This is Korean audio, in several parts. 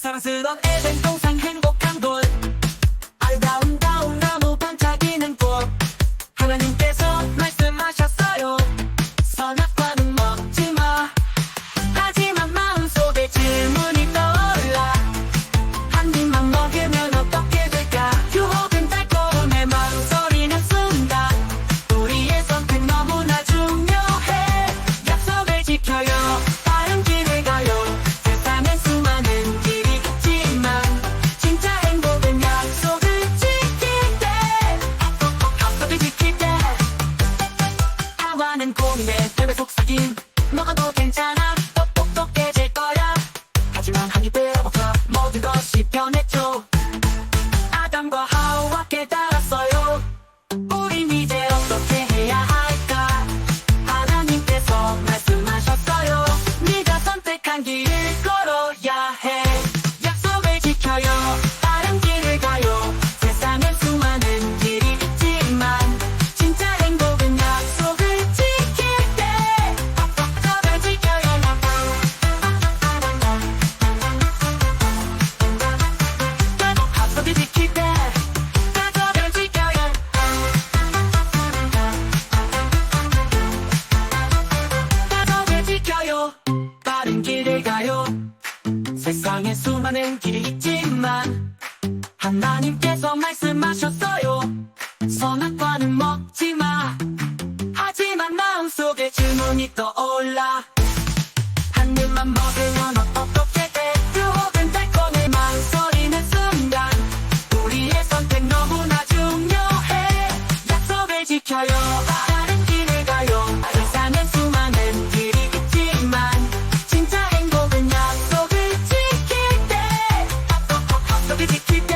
사랑스런 에덴 동산 행복한 곳 아름다운 나무 반짝이는 꽃 하나님께서 말씀하셨어요. 선악과는 먹지마. 하지만 마음속에 질문이 떠올라. 한 입만 먹으면 어떻게 될까? 유혹은 달콤해 망설이는 순간 우리의 선택 너무나 중요해. 약속을 지켜요. 다른 길을 가요. 세상엔 수많은 길이 있지만 진짜 행복은 약속을 지킬 때. 약속을 지킬 때. 하와는 고민에 뱀의 속삭임. 먹어도 괜찮아. 똑똑해질 거야. 하지만 한 입에 먹어 모든 것이 변했죠. 아담과 하와 깨달았어요. 우린 이제 어떻게 해야 할까? 하나님께서 말씀하셨어요. 네가 선택한 길을 걸어야 해. 약속을 지켜요. 다른 길을 가요. 세상엔 수많은 길이 있지만 진짜 행복은 약속을 지킬 때. 약속을 지켜요. 약속을 지킬 때. 약속을 지켜요. 약속을 지켜요. 다른 길을 가요. 세상에 수많은 길이 있지만 하나님께서 말씀하셨어요. 선악과는 먹지마. 하지만 마음속에 질문이 떠올라. 한 입만 먹으면 어떻게 돼? 유혹은 달콤해 망설이는 순간 우리의 선택 너무나 중요해. 약속을 지켜요. 다른 길을 가요. 세상엔 수많은 길이 있지만 진짜 행복은 약속을 지킬 때. 약속을 지킬 때.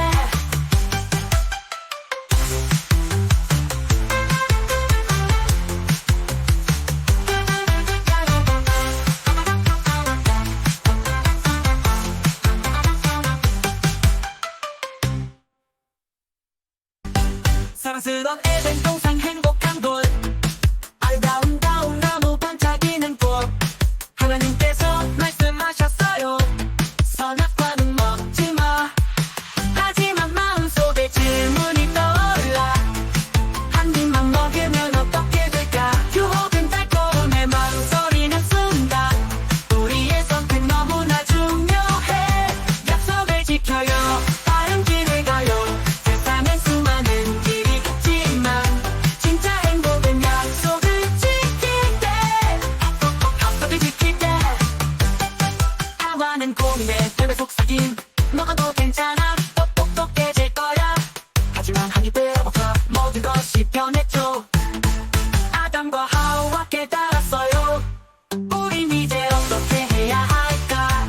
사랑스런 에덴 동산 행복한 곳 아름다운 나무 반짝이는 꽃 하나님께서 말씀하셨어요. 선악과는 먹지마. 하지만 마음속에 질문이 떠올라. 한 입만 먹으면 어떻게 될까? 유혹은 달콤해 망설이는 순간 우리의 선택 너무나 중요해. 약속을 지켜요. 다른 길을 가요. 세상엔 수많은 길이 있지만 진짜 행복은 약속을 지킬 때. 약속을 지킬 때. 하와는 고민에 뱀의 속삭임. 먹어도 괜찮아. 똑똑해질 거야. 하지만 한 입에 먹어 모든 것이 변했죠. 아담과 하와 깨달았어요. 우린 이제 어떻게 해야 할까?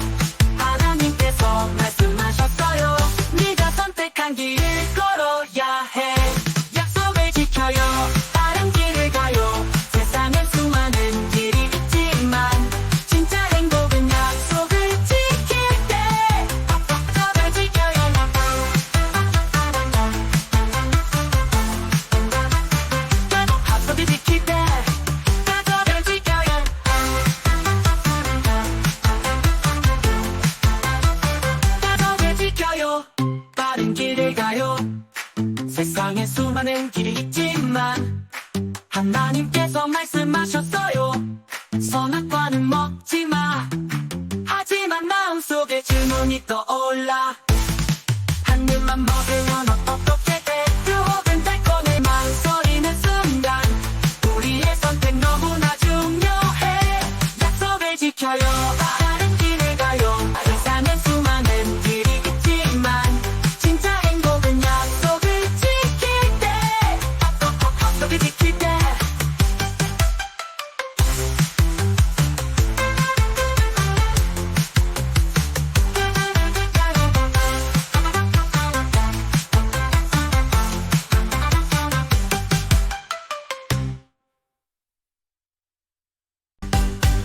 하나님께서 말씀하셨어요. 네가 선택한 길을 걸어야 해. 약속을 지켜요. 다른 길을 가요. 세상엔 수많은 길이 있지만 진짜 행복은 약속을 지킬 때. 약속을 지켜요. 약속을 지킬 때. 약속을 지켜요. 약속을 지켜요. 다른 길을 가요. 세상에 수많은 길이 있지만 하나님께서 말씀하셨어요. 선악과는 먹지마. 하지만 마음속에 질문이 떠올라. 한 입만 먹으면 어떻게 돼? 유혹은 달콤해 망설이는 순간 우리의 선택 너무나 중요해. 약속을 지켜요. 다른 길을 가요. 세상엔 수많은 길이 있지만 진짜 행복은 약속을 지킬 때. 약속을 지킬 때.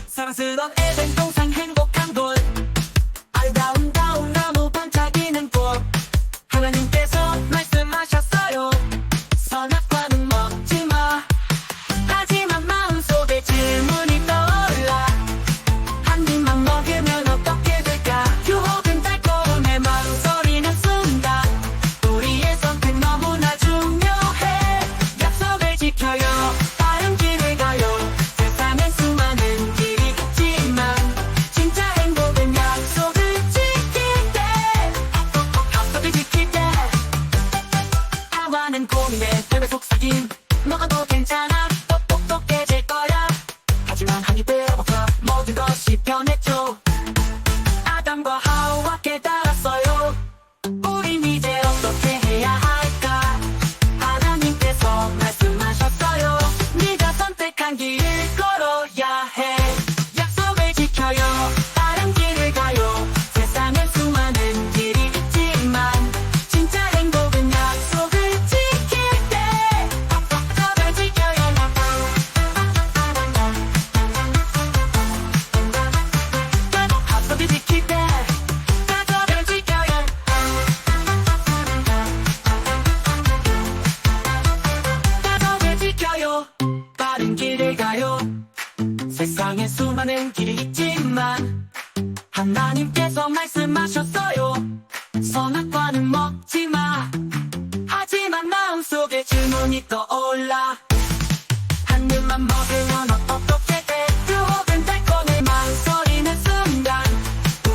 사랑스런 에덴 동산 행복한 곳 아름다운 나무 반짝이는 꽃 하나님께서 말씀하셨어요. 선악과는 먹지마. 하지만 마음속에 질문이 떠올라. 한 입만 먹으면 어떻게 될까? 유혹은 달콤해 하나님께서 말씀하셨어요. 선악과는 먹지마. 하지만 마음속에 질문이 떠올라. 한 입만 먹으면 어떻게 돼? 유혹은 달콤해 망설이는 순간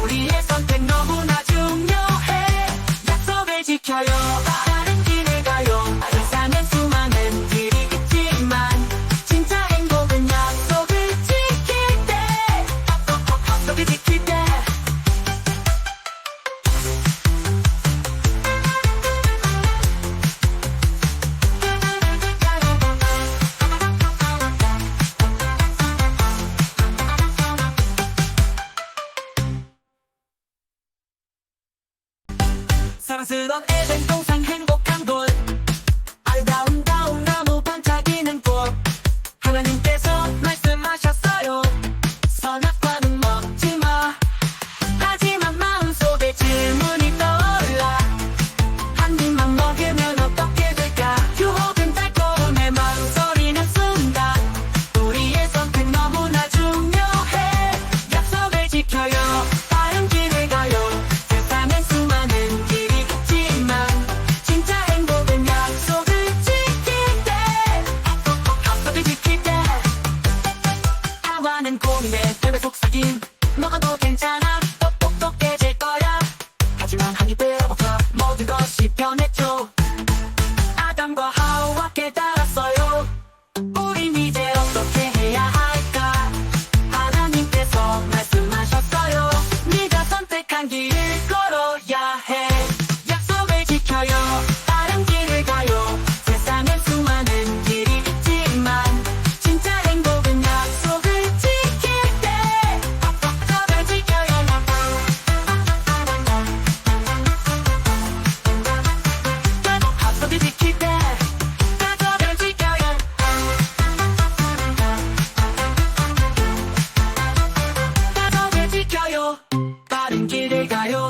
우리의 선택 너무나 중요해. 약속을 지켜요. 다른 길을 가요. 세상엔 수많은 길이 있지만 진짜 행복은 약속을 지킬 때. 약속을 지킬 때. 사랑스러운 에덴 동산 행복한 곳. 아름다운 나무 반짝이는 꽃. 하나님께서 말씀하셨어요. 선악과는 먹지마. 하지만 마음속에 질문이 떠올라. 한 입만 먹으면 어떻게 될까? 유혹은 달콤해 망설이는 순간 우리의 선택 너무나 중요해. 약속을 지켜요. 다른 길을 가요. 세상엔 수많은 길이 있지만 진짜 행복은 약속을 지킬 때. 약속을 지킬 때. 하와는 고민에 뱀의 속삭임. 먹어도 괜찮아. 똑똑해질 거야. 하지만 한 입에 먹자 모든 것이 변했죠. 아담과 하와 깨달았어요. 우린 이제 어떻게 해야 할까? 하나님께서 말씀하셨어요. 네가 선택한 길을 걸어야 해. 약속을 지켜요. 다른 길을 가요. 세상엔 수많은 길이 있지만 진짜 행복은 약속을 지킬 때. 약속을 지켜요. 약속을 지킬 때. 약속을 지켜요. 약속을 지켜요. 다른 길을 가요.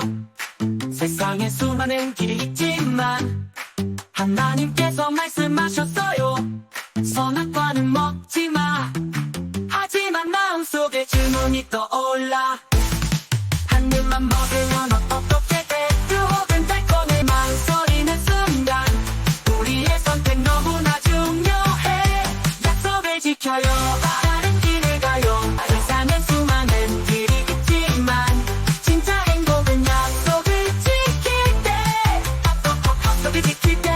세상에 수많은 길이 있지만 하나님께서 말씀하셨어요. 선악과는 먹지마. 하지만 마음속에 질문이 떠올라. 한 입만 먹으면 어떻게 돼? 유혹은 달콤해 망설이는 순간 우리의 선택 너무나 중요해. 약속을 지켜요. 다른 길을 가요. 세상엔 수많은 길이 있지만 진짜 행복은 약속을 지킬 때. 약속을 지킬 때.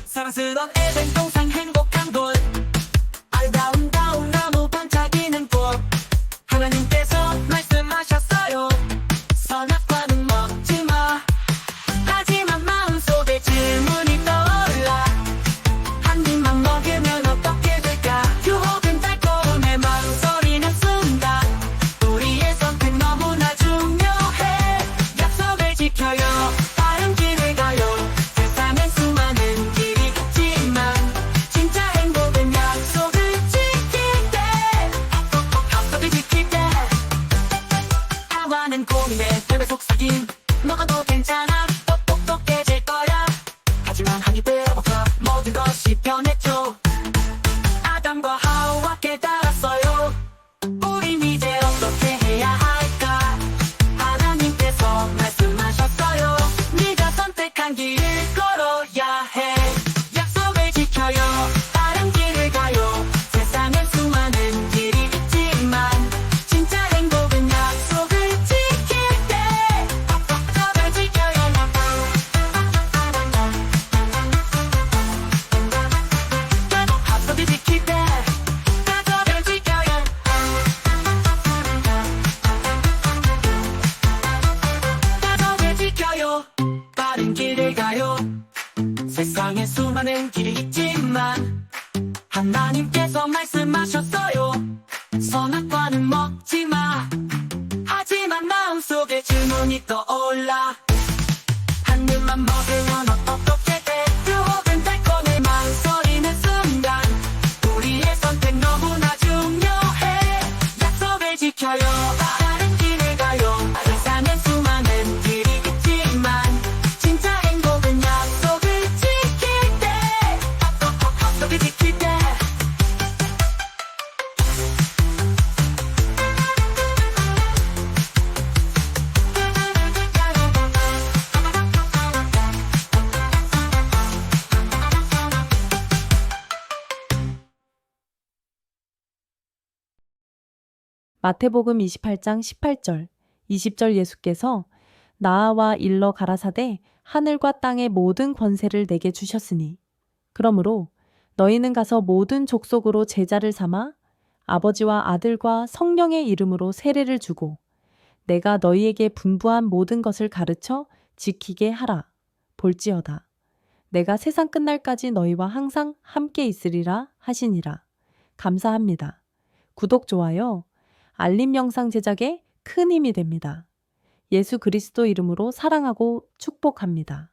사랑스러운 에덴 동산 행복한 곳. 아름다운 나무 반짝이는 꽃. 하나님께서 말씀하셨어요. 선악과는 먹지마. 하지만 마음속에 질문이 떠올라. 한 입만 먹으면 어떻게 될까? 유혹은 달콤해 망설이는 순간 우리의 선택 너무나 중요해. 약속을 지켜요. 다른 길을 가요. 세상엔 수많은 길이 있지만 진짜 행복은 약속을 지킬 때. 약속을 지킬 때. 하와는 고민에 뱀의 속삭임. 먹어도 괜찮아. 똑똑해질 거야. 하지만 한 입에 먹자 모든 것이 변했죠. 아담과 하와 깨달았어요. 우린 이제 어떻게 해야 할까? 하나님께서 말씀하셨어요. 네가 선택한 길을 걸어야 해. 약속을 지켜요. 다른 길을 가요. 세상엔 수많은 길이 있지만 진짜 행복은 약속을 지킬 때. 약속을 지켜요. 약속을 지킬 때. 약속을 지켜요. 약속을 지켜요. 다른 길을 가요. 세상에 수많은 길이 있지만 하나님께서 말씀하셨어요. 선악과는 먹지마. 하지만 마음속에 질문이 떠올라. 한 입만 먹으면 어떻게 돼? 유혹은 달콤해 망설이는 순간 우리의 선택 너무나 중요해. 약속을 지켜요. 가요. 바른 길을 가요. 세상엔 수많은 길이 있지만 진짜 행복은 약속을 지킬 때. 약속을 지킬 때. 마태복음 28장 18절, 20절 예수께서 나와 일러 가라사대 하늘과 땅의 모든 권세를 내게 주셨으니 그러므로 너희는 가서 모든 족속으로 제자를 삼아 아버지와 아들과 성령의 이름으로 세례를 주고 내가 너희에게 분부한 모든 것을 가르쳐 지키게 하라. 볼지어다. 내가 세상 끝날까지 너희와 항상 함께 있으리라 하시니라. 감사합니다. 구독, 좋아요, 알림 영상 제작에 큰 힘이 됩니다. 예수 그리스도 이름으로 사랑하고 축복합니다.